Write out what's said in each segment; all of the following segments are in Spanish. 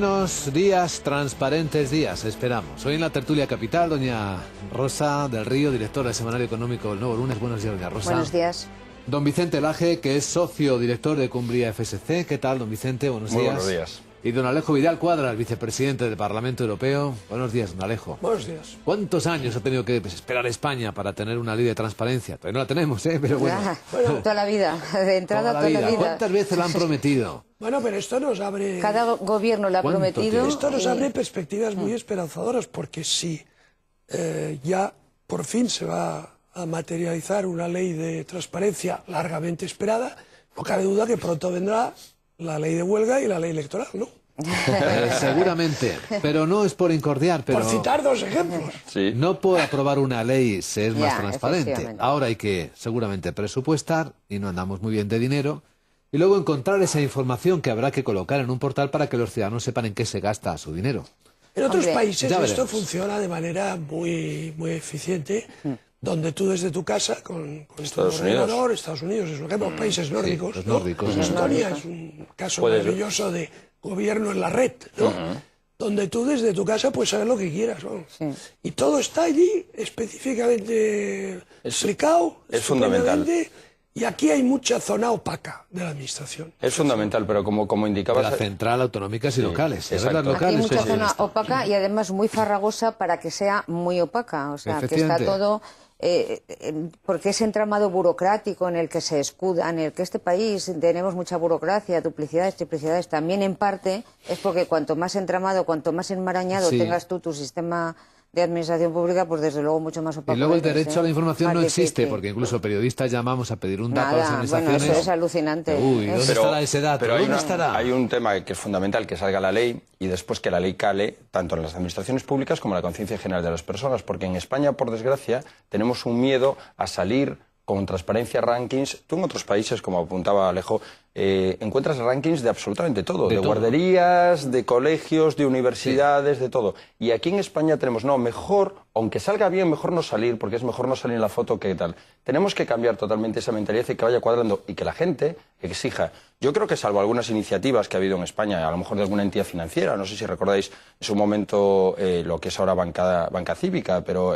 Buenos días, transparentes días, esperamos. Hoy en la tertulia capital, doña Rosa del Río, directora del Semanario Económico del Nuevo Lunes. Buenos días, doña Rosa. Buenos días. Don Vicente Laje, que es socio director de Cumbria FSC. ¿Qué tal, don Vicente? Buenos días. Muy buenos días. Y don Alejo Vidal Cuadras, vicepresidente del Parlamento Europeo. Buenos días, don Alejo. Buenos días. ¿Cuántos años ha tenido que esperar España para tener una ley de transparencia? Todavía no la tenemos, ¿eh? Pero bueno. Toda la vida, de entrada toda la vida. ¿Cuántas veces la han prometido? Bueno, pero esto nos abre... Cada gobierno lo ha prometido. Esto nos abre perspectivas muy esperanzadoras, porque si ya por fin se va a materializar una ley de transparencia largamente esperada, no cabe duda que pronto vendrá la ley de huelga y la ley electoral, ¿no? Seguramente, pero no es por incordiar, pero... Por citar dos ejemplos. Sí. No por aprobar una ley se es más Ya, transparente. efectivamente. Ahora hay que seguramente presupuestar, y no andamos muy bien de dinero, y luego encontrar esa información que habrá que colocar en un portal para que los ciudadanos sepan en qué se gasta su dinero. En otros Hombre, países ya esto veremos. funciona de manera muy eficiente, donde tú desde tu casa, con Estados tu Unidos. ordenador, Estados Unidos es un ejemplo, países nórdicos, los ¿no? nórdicos, Estonia es un caso Puedes- maravilloso de gobierno en la red, ¿no? Donde tú desde tu casa puedes saber lo que quieras, ¿no? Sí. Y todo está allí específicamente explicado, es fundamental. estupendamente, y aquí hay mucha zona opaca de la administración. Es fundamental, pero como De indicabas... la central, autonómicas y locales. Es exacto. las Aquí locales. mucha sí, zona sí. opaca y además muy farragosa para que sea muy opaca. O sea, que está Efectivamente. todo... porque ese entramado burocrático en el que se escuda, en el que este país tenemos mucha burocracia, duplicidades, triplicidades, también en parte es porque cuanto más entramado, cuanto más enmarañado Sí. tengas tú tu sistema de administración pública, pues desde luego mucho más opaco. Y luego el eres, derecho a la información Más no existe, difícil. porque incluso periodistas llamamos a pedir un dato a las Nada, bueno, administraciones. eso es alucinante. Uy, ¿dónde Pero- estará ese dato? Pero ¿Dónde estará? hay un tema que es fundamental, que salga la ley y después que la ley cale tanto en las administraciones públicas como en la conciencia general de las personas, porque en España, por desgracia, tenemos un miedo a salir con transparencia rankings. Tú en otros países, como apuntaba Alejo, encuentras rankings de absolutamente todo, De de todo. guarderías, de colegios, de universidades, de todo. Y aquí en España tenemos, no, mejor, aunque salga bien, mejor no salir, porque es mejor no salir en la foto que tal. Tenemos que cambiar totalmente esa mentalidad y que vaya cuadrando y que la gente exija. Yo creo que salvo algunas iniciativas que ha habido en España, a lo mejor de alguna entidad financiera, no sé si recordáis en su momento lo que es ahora banca cívica, pero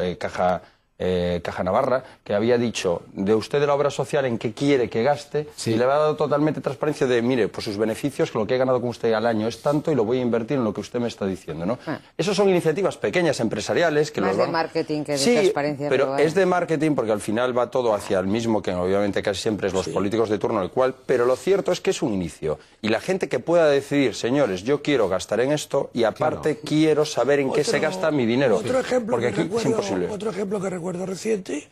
Caja Navarra, que había dicho de usted de la obra social en qué quiere que gaste, Sí. y le había dado totalmente transparencia de, mire, pues sus beneficios, que lo que he ganado con usted al año es tanto y lo voy a invertir en lo que usted me está diciendo, ¿no? Esas son iniciativas pequeñas, empresariales, que Más los de van... marketing que de Sí, transparencia, pero pero vale. es de marketing porque al final va todo hacia el mismo, que obviamente casi siempre es los políticos de turno, el cual, pero lo cierto es que es un inicio. Y la gente que pueda decidir, señores, yo quiero gastar en esto y aparte quiero saber en qué se gasta mi dinero. Otro ejemplo, porque aquí es imposible. otro ejemplo que recuerdo reciente,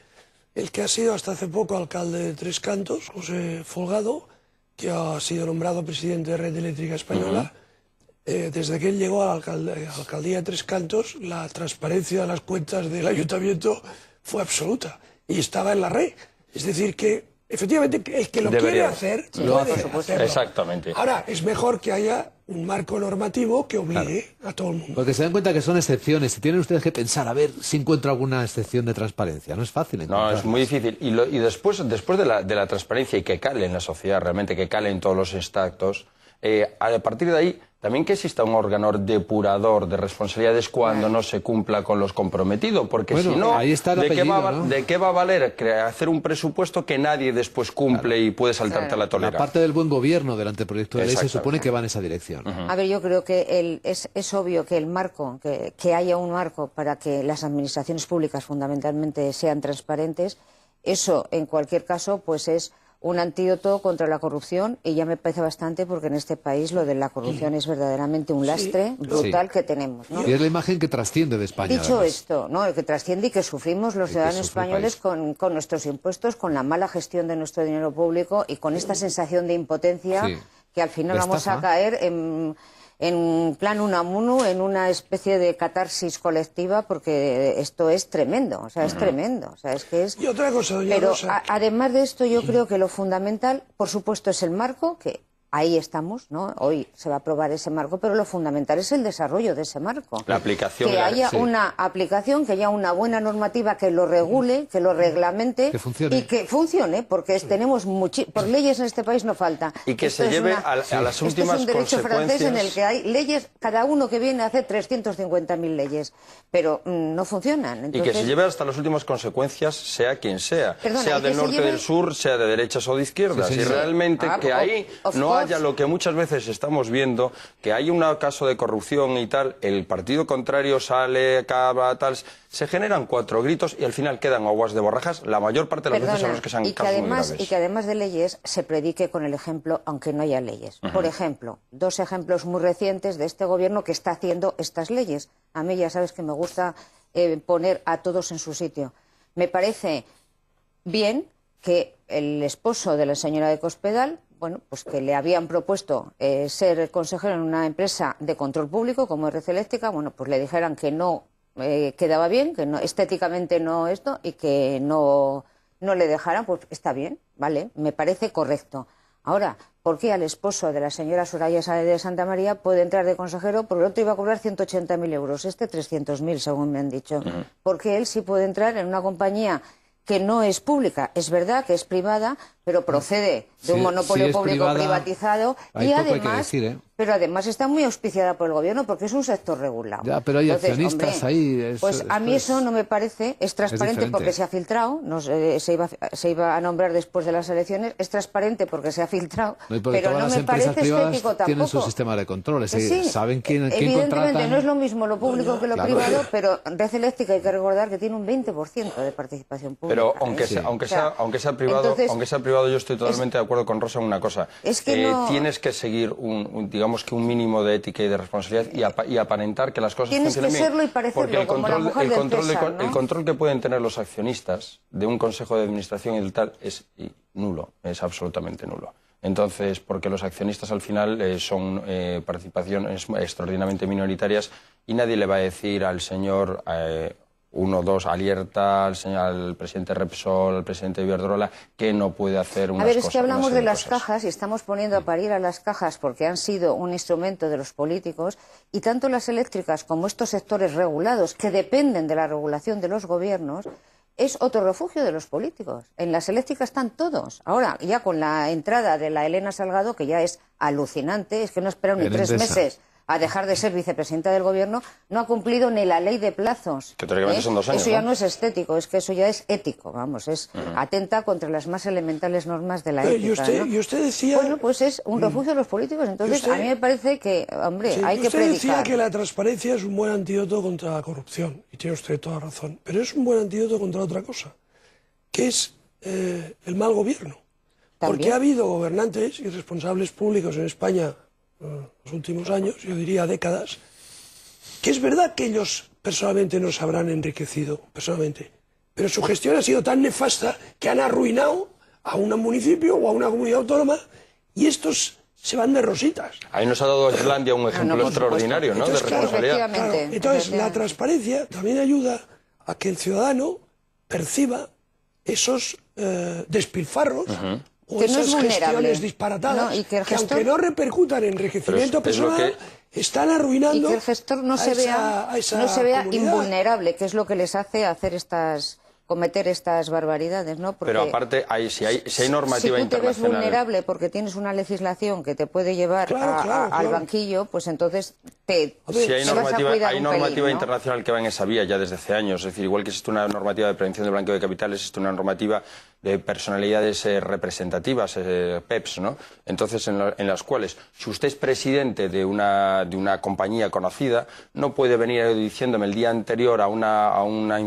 el que ha sido hasta hace poco alcalde de Tres Cantos, José Folgado, que ha sido nombrado presidente de Red Eléctrica Española. Desde que él llegó a la alcaldía de Tres Cantos, la transparencia de las cuentas del ayuntamiento fue absoluta y estaba en la red. Es decir, que efectivamente el que lo quiere Debería. hacer, Lo puede hace. hacerlo. Exactamente. Ahora, es mejor que haya un marco normativo que obligue a todo el mundo. Porque se dan cuenta que son excepciones y tienen ustedes que pensar a ver si encuentro alguna excepción de transparencia. No es fácil No, encontrar. es muy difícil. Y después de la transparencia y que cale en la sociedad, realmente que cale en todos los extractos, a partir de ahí, también que exista un órgano depurador de responsabilidades cuando no se cumpla con los comprometidos, porque Bueno, si no, ahí está el ¿de qué apellido, va, ¿no? ¿de qué va a valer hacer un presupuesto que nadie después cumple y puede saltarte la La tolera? parte del buen gobierno del anteproyecto de ley se Exactamente. supone que va en esa dirección. A ver, yo creo que es obvio que el marco, que haya un marco para que las administraciones públicas fundamentalmente sean transparentes, eso en cualquier caso pues es un antídoto contra la corrupción y ya me parece bastante porque en este país lo de la corrupción es verdaderamente un lastre brutal Sí. que tenemos, ¿no? Y es la imagen que trasciende de España. Dicho además. esto, ¿no? El que trasciende y que sufrimos los Y que ciudadanos sufre el españoles país. con nuestros impuestos, con la mala gestión de nuestro dinero público y con esta sensación de impotencia Sí. que al final De vamos estafa. a caer en plan Unamuno, en una especie de catarsis colectiva, porque esto es tremendo, o sea, es tremendo. O sea, es que es... Y otra cosa, doña Pero Rosa, además de esto, yo creo que lo fundamental, por supuesto, es el marco, que ahí estamos, ¿no? Hoy se va a aprobar ese marco, pero lo fundamental es el desarrollo de ese marco. La aplicación. Que haya una aplicación, que haya una buena normativa que lo regule, que lo reglamente que funcione. y que funcione, porque tenemos por leyes en este país no falta. Y que Esto se es lleve una- a las últimas Esto es un derecho francés en el que hay leyes, cada uno que viene hace 350.000 leyes, pero no funcionan. Y que Entonces, se lleve hasta las últimas consecuencias, sea quien sea. Perdona, sea y que del se norte, lleve- del sur, sea de derechas o de izquierdas. Sí, Y sí. realmente que ahí of no course. haya lo que muchas veces estamos viendo, que hay un caso de corrupción y tal, el partido contrario sale, acaba, tal, se generan 4 gritos y al final quedan aguas de borrajas, la mayor parte de las veces son los que sean y que casos muy además graves. y que además de leyes se predique con el ejemplo, aunque no haya leyes. Por ejemplo, 2 ejemplos muy recientes de este gobierno que está haciendo estas leyes. A mí ya sabes que me gusta poner a todos en su sitio. Me parece bien que el esposo de la señora de Cospedal, bueno, pues que le habían propuesto ser consejero en una empresa de control público como RC Eléctrica, bueno, pues le dijeran que no quedaba bien, que no, estéticamente no esto, y que no le dejaran, pues está bien, vale, me parece correcto. Ahora, ¿por qué al esposo de la señora Soraya Sáez de Santa María puede entrar de consejero? Porque el otro iba a cobrar 180.000 euros, 300.000, según me han dicho. Porque él sí puede entrar en una compañía que no es pública, es verdad que es privada, pero procede de un monopolio si es público privada, privatizado ahí y poco hay que además, decir, ¿eh? pero además está muy auspiciada por el gobierno porque es un sector regulado. Ya, pero hay Entonces, accionistas hombre, ahí, pues a mí eso no me parece, es transparente diferente. porque se ha filtrado, se iba a nombrar después de las elecciones, es transparente porque se ha filtrado, No, y porque pero todas no las me empresas parece privadas estético tampoco. tienen su sistema de control, es Que decir, sí, saben quién evidentemente contratan. no es lo mismo lo público que lo claro. privado, pero Red Eléctrica hay que recordar que tiene un 20% de participación pública. Pero ¿eh? aunque sea privado, yo estoy totalmente de acuerdo con Rosa en una cosa. Es que no- Tienes que seguir digamos que un mínimo de ética y de responsabilidad y aparentar que las cosas Tienes funcionen que bien. serlo y parecerlo, Porque como la mujer del César, ¿no? el control que pueden tener los accionistas de un consejo de administración y del tal es nulo, es absolutamente nulo. Entonces, porque los accionistas al final son participaciones extraordinariamente minoritarias y nadie le va a decir al señor 1, 2, Alierta, al presidente Repsol, al presidente Iberdrola, que no puede hacer unas A ver, cosas. es que hablamos una de serie las cosas. cajas y estamos poniendo a parir a las cajas porque han sido un instrumento de los políticos y tanto las eléctricas como estos sectores regulados que dependen de la regulación de los gobiernos es otro refugio de los políticos. En las eléctricas están todos. Ahora, ya con la entrada de la Elena Salgado, que ya es alucinante, es que no esperaron ni En 3 Endesa. meses a dejar de ser vicepresidenta del gobierno, no ha cumplido ni la ley de plazos. Que teóricamente son 2 años, Eso ya ¿no? no es estético, es que eso ya es ético, vamos, es atenta contra las más elementales normas de la ética. Y usted decía... Bueno, pues es un refugio de los políticos, entonces usted- a mí me parece que, hombre, Sí, hay y que usted decía predicar. que la transparencia es un buen antídoto contra la corrupción, y tiene usted toda razón, pero es un buen antídoto contra otra cosa, que es el mal gobierno. Porque También. ha habido gobernantes y responsables públicos en España los últimos años, yo diría décadas, que es verdad que ellos personalmente no se habrán enriquecido, personalmente, pero su gestión ha sido tan nefasta que han arruinado a un municipio o a una comunidad autónoma y estos se van de rositas. Ahí nos ha dado Islandia un ejemplo por extraordinario, ¿no? De Entonces, claro, responsabilidad. efectivamente. Claro, entonces, la Efectivamente. transparencia también ayuda a que el ciudadano perciba esos despilfarros o Que no es esas vulnerable. gestiones disparatadas No, y que el que gestor- aunque no repercutan en enriquecimiento Pero es lo personal, están arruinando Y que el gestor no a se esa vea comunidad. invulnerable, que es lo que les hace cometer estas barbaridades, ¿no? Porque Pero aparte, si hay normativa si tú te ves internacional... vulnerable porque tienes una legislación que te puede llevar al Claro. banquillo, pues entonces te Si hay te vas a normativa, cuidar hay un normativa pelín, ¿no? internacional que va en esa vía ya desde hace años. Es decir, igual que existe una normativa de prevención del blanqueo de capitales, existe una normativa de personalidades representativas, PEPs, ¿no? Entonces, en las cuales, si usted es presidente de una compañía conocida, no puede venir diciéndome el día anterior a una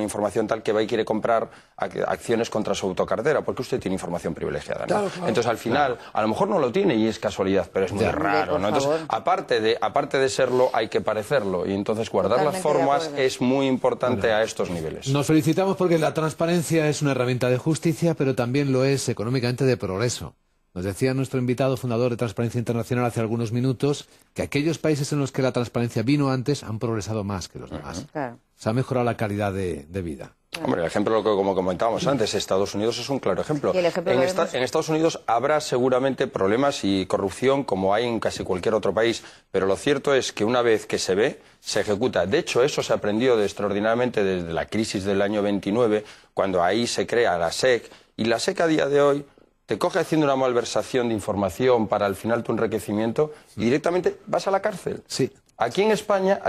información tal que va y quiere comprar acciones contra su autocartera, porque usted tiene información privilegiada, ¿no? Claro. Entonces, al final, a lo mejor no lo tiene y es casualidad, pero es muy raro, ¿no? por Entonces, favor. aparte de serlo, hay que parecerlo. Y entonces guardar las Totalmente de formas acuerdo. es muy importante a estos niveles. Nos felicitamos porque la transparencia es una herramienta de justicia, pero también lo es económicamente de progreso. Nos decía nuestro invitado fundador de Transparencia Internacional hace algunos minutos que aquellos países en los que la transparencia vino antes han progresado más que los demás. Claro. Se ha mejorado la calidad de vida. Hombre, el ejemplo, como comentábamos antes, Estados Unidos es un claro ejemplo. ¿Y el ejemplo En Estados Unidos habrá seguramente problemas y corrupción como hay en casi cualquier otro país, pero lo cierto es que una vez que se ve, se ejecuta. De hecho, eso se aprendió extraordinariamente desde la crisis del año 29, cuando ahí se crea la SEC, y la SEC a día de hoy te coge haciendo una malversación de información para al final tu enriquecimiento y directamente vas a la cárcel. Sí. Aquí en España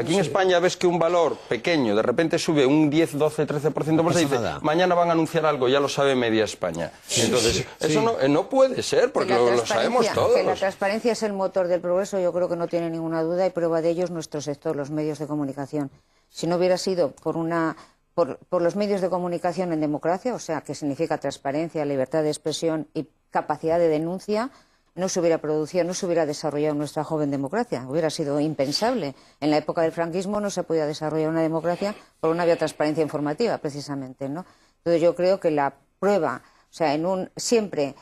ves que un valor pequeño de repente sube un 10, 12, 13%, pues se dice, mañana van a anunciar algo, ya lo sabe media España. Entonces, eso no puede ser, porque lo sabemos todos. Que la transparencia es el motor del progreso, yo creo que no tiene ninguna duda, y prueba de ello es nuestro sector, los medios de comunicación. Si no hubiera sido por los medios de comunicación en democracia, o sea, que significa transparencia, libertad de expresión y capacidad de denuncia, no se hubiera producido, no se hubiera desarrollado nuestra joven democracia. Hubiera sido impensable. En la época del franquismo no se podía desarrollar una democracia porque no había transparencia informativa, precisamente, ¿no? Entonces yo creo que la prueba, o sea, siempre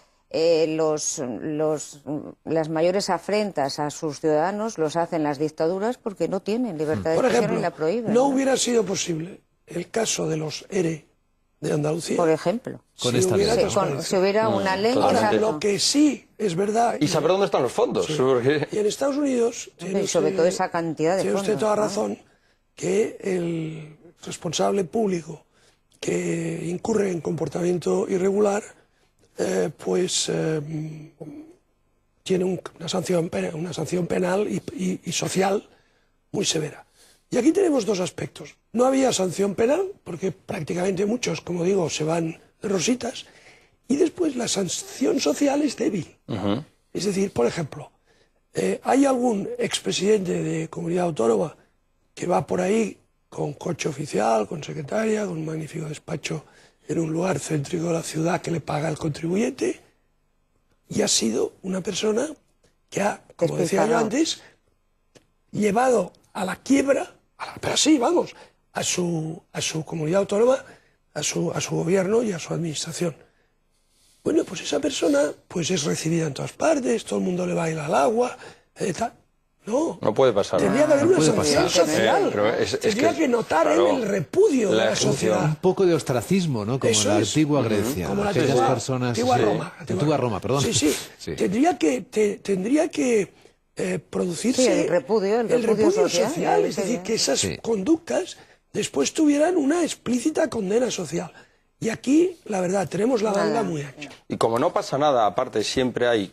las mayores afrentas a sus ciudadanos los hacen las dictaduras porque no tienen libertad de expresión y la prohíben. No hubiera sido posible el caso de los ERE de Andalucía. Por ejemplo. Si hubiera una ley. Ahora, lo que sí es verdad... Y saber dónde están los fondos. Sí. Porque... Y en Estados Unidos... Y sobre todo esa cantidad de fondos. Tiene usted toda razón que el responsable público que incurre en comportamiento irregular, tiene una sanción penal y social muy severa. Y aquí tenemos dos aspectos. No había sanción penal, porque prácticamente muchos, como digo, se van de rositas. Y después la sanción social es débil. Es decir, por ejemplo, hay algún expresidente de comunidad autónoma que va por ahí con coche oficial, con secretaria, con un magnífico despacho en un lugar céntrico de la ciudad que le paga el contribuyente, y ha sido una persona que ha, como decía yo antes, llevado a la quiebra, pero sí, vamos, a su comunidad autónoma, a su gobierno y a su administración. Bueno, pues esa persona pues es recibida en todas partes, todo el mundo le baila al agua, tal. No puede pasar. Tendría que haber una sanción social. Tendría que notar el repudio de la sociedad. Un poco de ostracismo, ¿no? Como en la antigua Grecia. Como la antigua Roma, perdón. Sí. Tendría que producirse el repudio social. Es decir, que esas conductas después tuvieran una explícita condena social. Y aquí, la verdad, tenemos la banda muy ancha. Y como no pasa nada, aparte siempre hay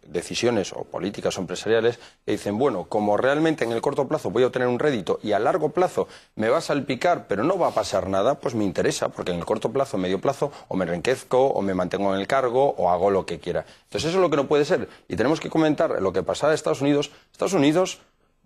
decisiones o políticas o empresariales que dicen, bueno, como realmente en el corto plazo voy a obtener un rédito y a largo plazo me va a salpicar, pero no va a pasar nada, pues me interesa, porque en el corto plazo, medio plazo, o me enriquezco, o me mantengo en el cargo, o hago lo que quiera. Entonces eso es lo que no puede ser. Y tenemos que comentar lo que pasaba en Estados Unidos. Estados Unidos...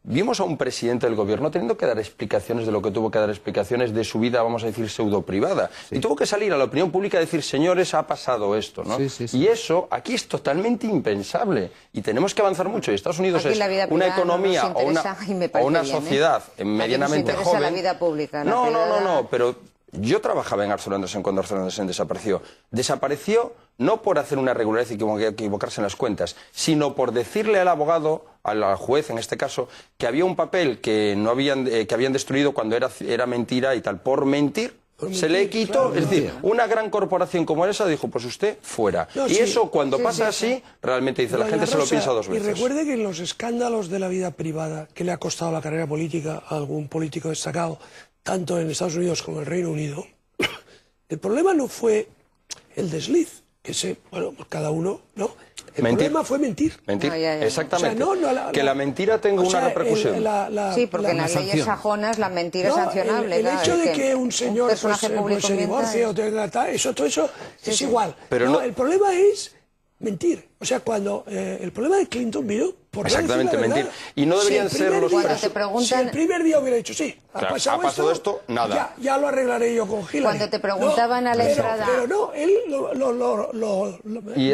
Vimos a un presidente del gobierno teniendo que dar explicaciones de lo que tuvo que dar explicaciones de su vida, vamos a decir, pseudo-privada. Y tuvo que salir a la opinión pública a decir, señores, ha pasado esto, ¿no? Y eso aquí es totalmente impensable. Y tenemos que avanzar mucho. Y Estados Unidos es una economía o una sociedad medianamente joven. La vida pública. No, pero... Yo trabajaba en Arcelor Andersen cuando Arcelor Andersen desapareció. Desapareció no por hacer una irregularidad y equivocarse en las cuentas, sino por decirle al abogado, al juez en este caso, que había un papel que habían destruido cuando era mentira y tal. Por mentir se le quitó. Claro, es decir, una gran corporación como esa dijo, pues usted fuera. Eso cuando pasa así, realmente dice la gente se lo piensa dos veces. Y recuerde que en los escándalos de la vida privada que le ha costado la carrera política a algún político destacado, tanto en Estados Unidos como en el Reino Unido, el problema no fue el desliz, bueno, cada uno, ¿no? El problema fue mentir. Exactamente. O sea, que la mentira tenga una repercusión. Sí, porque en las leyes sajonas la mentira es sancionable. El hecho de que un señor se divorcie o tenga tal, todo eso es igual. Pero el problema es mentir. O sea, cuando el problema de Clinton vino por exactamente, mentir. Y no deberían ser los presos. Si el primer día hubiera dicho, sí, ha pasado esto, nada. Ya lo arreglaré yo con Hillary. Cuando te preguntaban a la entrada... Pero no, él lo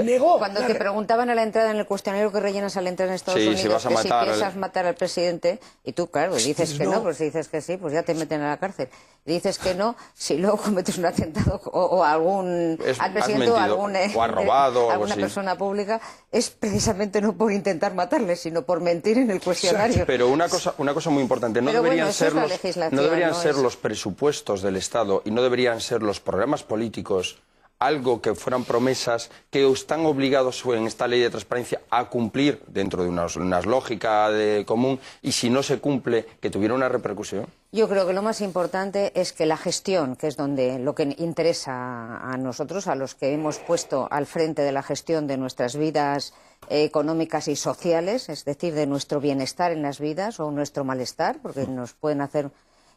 negó. Cuando te preguntaban a la entrada en el cuestionario que rellenas a la entrada en Estados Unidos, si piensas matar al presidente, y tú, claro, dices que no, pues si dices que sí, pues ya te meten a la cárcel. Dices que no, si luego cometes un atentado o al presidente o has robado, alguna persona pública, es precisamente no por intentar matarle, preguntarle, sino por mentir en el cuestionario. Pero una cosa muy importante, no Pero deberían bueno, ser, eso es la legislación, no deberían no ser es... los presupuestos del Estado y no deberían ser los programas políticos algo que fueran promesas que están obligados en esta ley de transparencia a cumplir dentro de unas lógicas común, y si no se cumple, que tuviera una repercusión. Yo creo que lo más importante es que la gestión, que es donde lo que interesa a nosotros, a los que hemos puesto al frente de la gestión de nuestras vidas económicas y sociales, es decir, de nuestro bienestar en las vidas o nuestro malestar, porque nos pueden hacer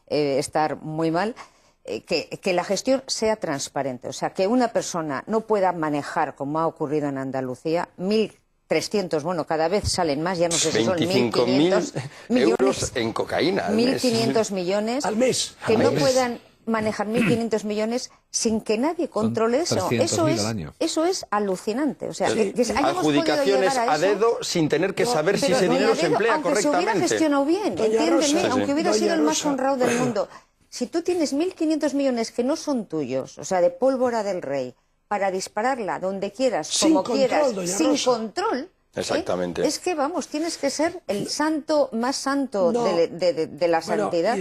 estar muy mal, que la gestión sea transparente. O sea, que una persona no pueda manejar, como ha ocurrido en Andalucía, 1.300, bueno, cada vez salen más, ya no sé si son 25.000 euros en cocaína. 1.500 millones. Al mes. Que no puedan manejar 1.500 millones sin que nadie controle eso. Eso es alucinante. O sea, que hayamos podido llegar a eso, dedo sin tener que saber si ese dinero se emplea correctamente. Aunque se hubiera gestionado bien, entiéndeme, aunque hubiera sido el más honrado del mundo. Si tú tienes 1.500 millones que no son tuyos, o sea, de pólvora del rey, para dispararla donde quieras, como quieras, sin control, exactamente. Es que, vamos, tienes que ser el santo más santo de la santidad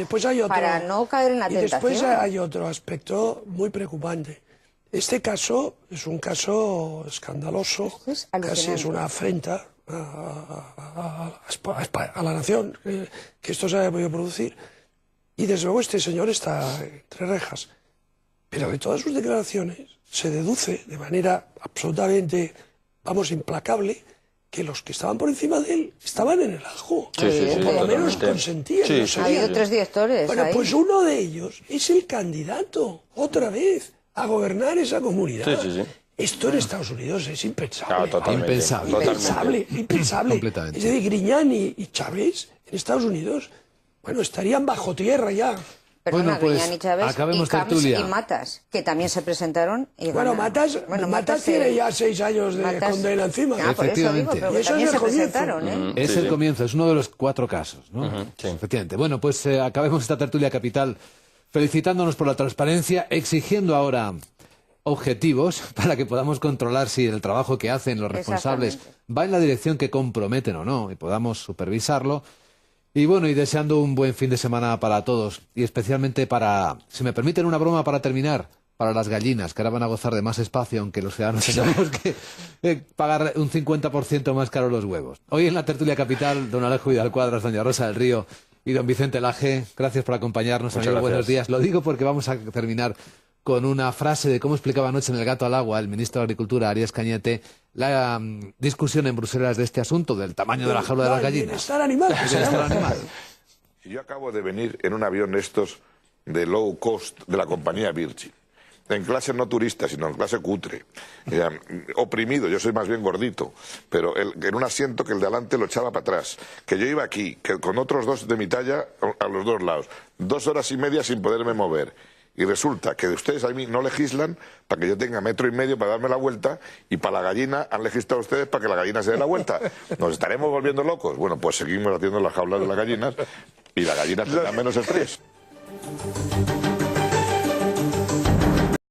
para no caer en la tentación. Y después hay otro aspecto muy preocupante. Este caso es un caso escandaloso, casi es una afrenta a la nación que esto se haya podido producir. Y desde luego este señor está entre rejas. Pero de todas sus declaraciones se deduce de manera absolutamente, vamos, implacable, que los que estaban por encima de él estaban en el ajo. O por lo menos consentían. Ha habido 3 directores. Bueno, pues uno de ellos es el candidato, otra vez, a gobernar esa comunidad. Esto en Estados Unidos es impensable. Impensable. Es decir, Griñán y Chávez en Estados Unidos, bueno, estarían bajo tierra ya. Perdona, bueno, pues Griñán y Chávez, acabemos y Camps tertulia. y Matas, que también se presentaron y bueno, ganaron. Matas tiene ya 6 años de condena encima. Por eso digo, pero que también se presentaron, Es el comienzo, es uno de los 4 casos, ¿no? Efectivamente. Bueno, pues acabemos esta tertulia capital felicitándonos por la transparencia, exigiendo ahora objetivos para que podamos controlar si el trabajo que hacen los responsables va en la dirección que comprometen o no, y podamos supervisarlo. Y bueno, y deseando un buen fin de semana para todos, y especialmente para, si me permiten una broma para terminar, para las gallinas, que ahora van a gozar de más espacio, aunque los ciudadanos tengamos que pagar un 50% más caro los huevos. Hoy en la tertulia capital, don Alejo Vidal Cuadras, doña Rosa del Río y don Vicente Laje, gracias por acompañarnos, amigos, buenos días. Lo digo porque vamos a terminar con una frase de cómo explicaba anoche en El Gato al Agua el ministro de Agricultura, Arias Cañete, la discusión en Bruselas de este asunto, del tamaño de la jaula de las gallinas. Bienestar animal. Yo acabo de venir en un avión estos de low cost de la compañía Virgin, en clase no turista, sino en clase cutre, oprimido, yo soy más bien gordito, pero en un asiento que el de adelante lo echaba para atrás, que yo iba aquí, que con otros 2 de mi talla a los 2 lados, 2 horas y media sin poderme mover. Y resulta que ustedes a mí no legislan para que yo tenga 1,5 metros para darme la vuelta, y para la gallina han legislado ustedes para que la gallina se dé la vuelta. ¿Nos estaremos volviendo locos? Bueno, pues seguimos haciendo las jaulas de las gallinas y la gallina tendrá menos estrés.